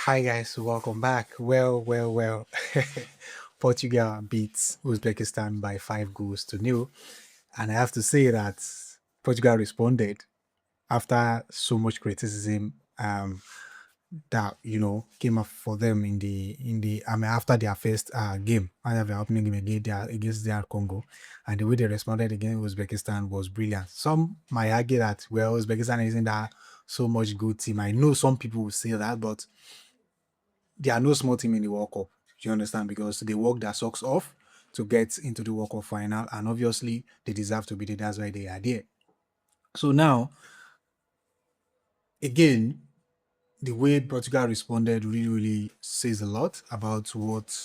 Hi guys, welcome back. Well. Portugal beats Uzbekistan by 5 goals to nil, and I have to say that Portugal responded after so much criticism that came up for them in the I mean after their first game, after their opening game against their Congo, and the way they responded against Uzbekistan was brilliant. Some might argue that Uzbekistan isn't that so much good team. I know some people will say that, but they are no small team in the World Cup. Do you understand? Because they work their socks off to get into the World Cup final, and obviously they deserve to be there. That's why they are there. So now, again, the way Portugal responded really says a lot about what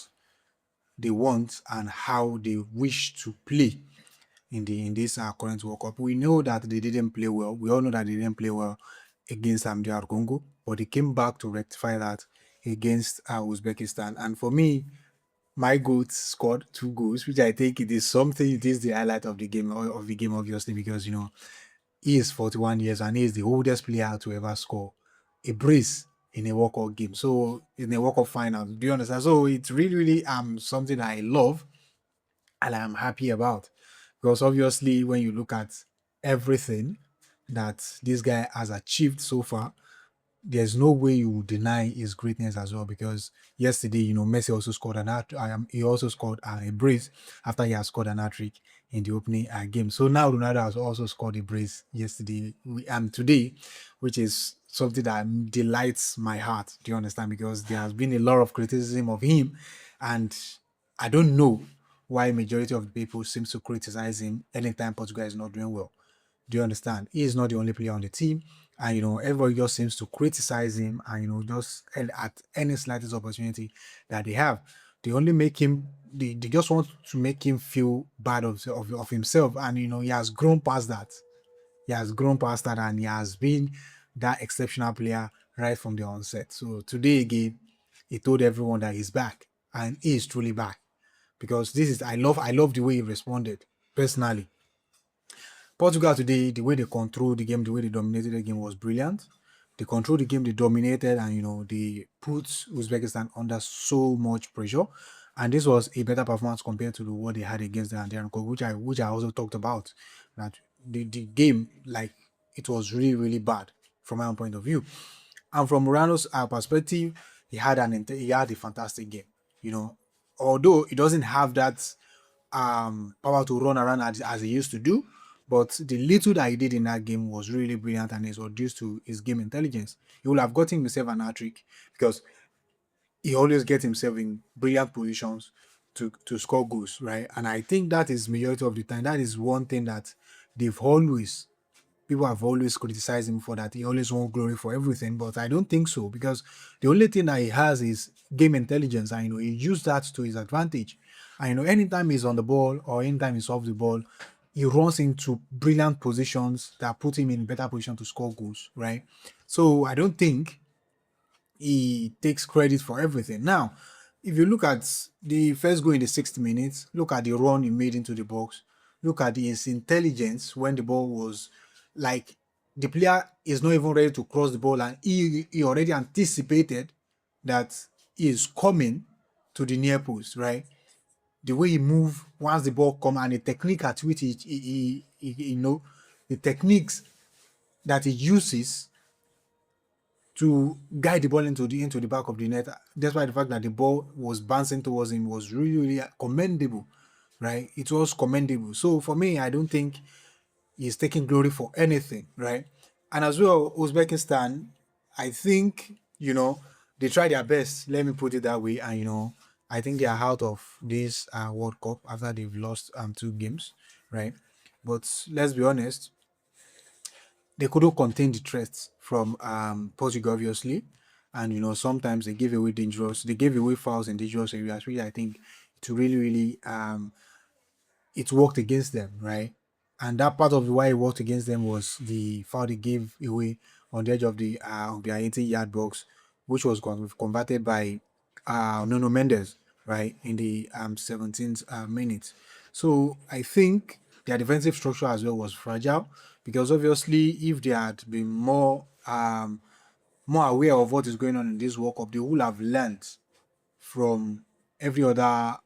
they want and how they wish to play in this current World Cup. We know that they didn't play well. We all know that they didn't play well against DR Congo, but they came back to rectify that against Uzbekistan. And for me, my goat scored 2 goals, which I think it is something. It is the highlight of the game, obviously, because he is 41 years and he is the oldest player to ever score a brace in a World Cup game. So in a World Cup final, do you understand? So it's really something I love and I'm happy about, because obviously when you look at everything that this guy has achieved so far, there's no way you will deny his greatness as well. Because yesterday, Messi also scored an hat. He also scored a brace after he had scored an hat trick in the opening game. So now Ronaldo has also scored a brace yesterday and today, which is something that delights my heart. Do you understand? Because there has been a lot of criticism of him, and I don't know why majority of the people seems to criticize him anytime Portugal is not doing well. Do you understand? He is not the only player on the team, and everybody just seems to criticize him, and just at any slightest opportunity that they have, they only make him. They just want to make him feel bad of himself, and he has grown past that. He has grown past that, and he has been that exceptional player right from the onset. So today again, he told everyone that he's back, and he is truly back, because this is I love the way he responded personally. Portugal today, the way they controlled the game, the way they dominated the game was brilliant. They controlled the game, they dominated, and they put Uzbekistan under so much pressure. And this was a better performance compared to what they had against the Andean, which I also talked about. That the game, like, it was really bad from my own point of view. And from Morano's perspective, he had a fantastic game. Although he doesn't have that power to run around as he used to do, but the little that he did in that game was really brilliant, and it was due to his game intelligence. He would have gotten himself an hat trick, because he always gets himself in brilliant positions to score goals, right? And I think that is majority of the time. That is one thing that they've always people have always criticized him for, that he always wants glory for everything, but I don't think so, because the only thing that he has is game intelligence, and he used that to his advantage. And anytime he's on the ball or anytime he's off the ball, he runs into brilliant positions that put him in better position to score goals, right? So I don't think he takes credit for everything. Now, if you look at the first goal in the 60 minutes, look at the run he made into the box, look at his intelligence when the ball was, like, the player is not even ready to cross the ball, and he already anticipated that he is coming to the near post, right? The way he move once the ball come, and the technique at which the techniques that he uses to guide the ball into the back of the net, despite the fact that the ball was bouncing towards him, was really commendable, right? It was commendable. So for me, I don't think he's taking glory for anything, right? And as well, Uzbekistan, I think they try their best. Let me put it that way, and I think they are out of this World Cup after they've lost 2 games, right? But let's be honest, they couldn't contain the threats from Portugal, obviously. And sometimes they gave away fouls in dangerous areas, which I think it really it worked against them, right? And that part of why it worked against them was the foul they gave away on the edge of their 18-yard box, which was converted by Nuno Mendes, right, in the 17th minute. So I think their defensive structure as well was fragile, because obviously if they had been more aware of what is going on in this World Cup, they will have learned from every other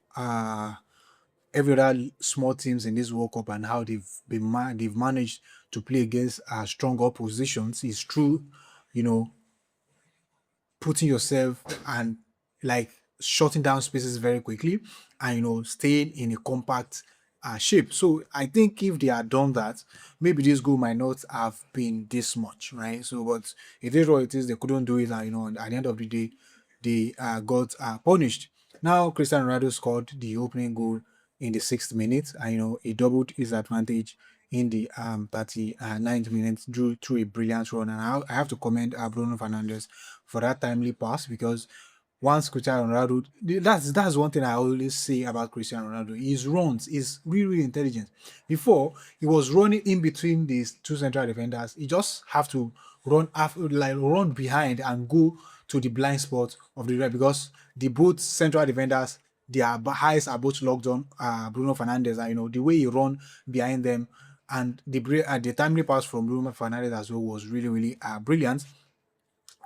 small teams in this World Cup and how they've managed to play against strong oppositions. Is true, you know, putting yourself and like shutting down spaces very quickly and staying in a compact shape. So I think if they had done that, maybe this goal might not have been this much, right? So, but it is what it is. They couldn't do it, and at the end of the day, they got punished. Now, Cristiano Ronaldo scored the opening goal in the 6th minute, and he doubled his advantage in the 39th minute through a brilliant run. And I have to commend Bruno Fernandes for that timely pass, because once Cristiano Ronaldo, that's one thing I always say about Cristiano Ronaldo. His runs is really, really intelligent. Before, he was running in between these two central defenders. He just have to run behind and go to the blind spot of the right, because the both central defenders, their eyes are both locked on Bruno Fernandes, and the way he run behind them, and the timely pass from Bruno Fernandes as well was really, really brilliant.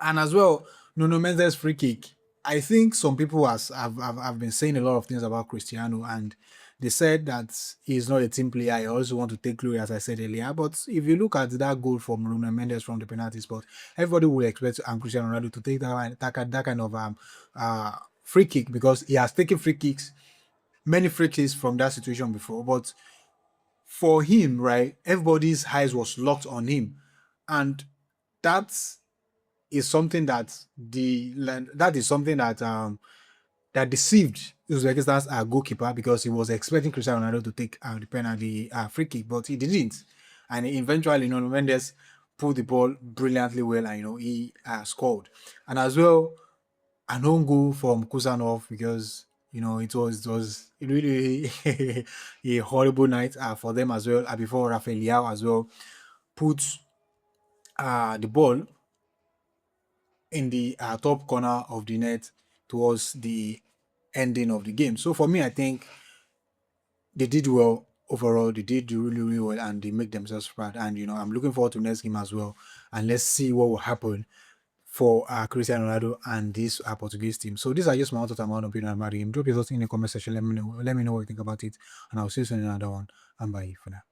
And as well, Nuno Mendes free kick. I think some people have been saying a lot of things about Cristiano, and they said that he's not a team player. I also want to take glory, as I said earlier. But if you look at that goal from Nuno Mendes from the penalty spot, everybody would expect Cristiano Ronaldo to take that kind of free kick, because he has taken many free kicks from that situation before. But for him, right, everybody's eyes was locked on him, and that's is something that is something that deceived Uzbekistan's goalkeeper, because he was expecting Cristiano Ronaldo to take the penalty free kick, but he didn't, and eventually Mendes pulled the ball brilliantly well, and he scored. And as well, an own goal from Kusanov, because it was really a horrible night for them as well, before Rafael Leao as well put the ball in the top corner of the net towards the ending of the game. So for me, I think they did well overall. They did really, really well, and they make themselves proud. And I'm looking forward to next game as well. And let's see what will happen for Cristiano Ronaldo and this Portuguese team. So these are just my thoughts about opinion about him. Drop your thoughts in the comment section. Let me know what you think about it, and I'll see you soon in another one. And bye for now.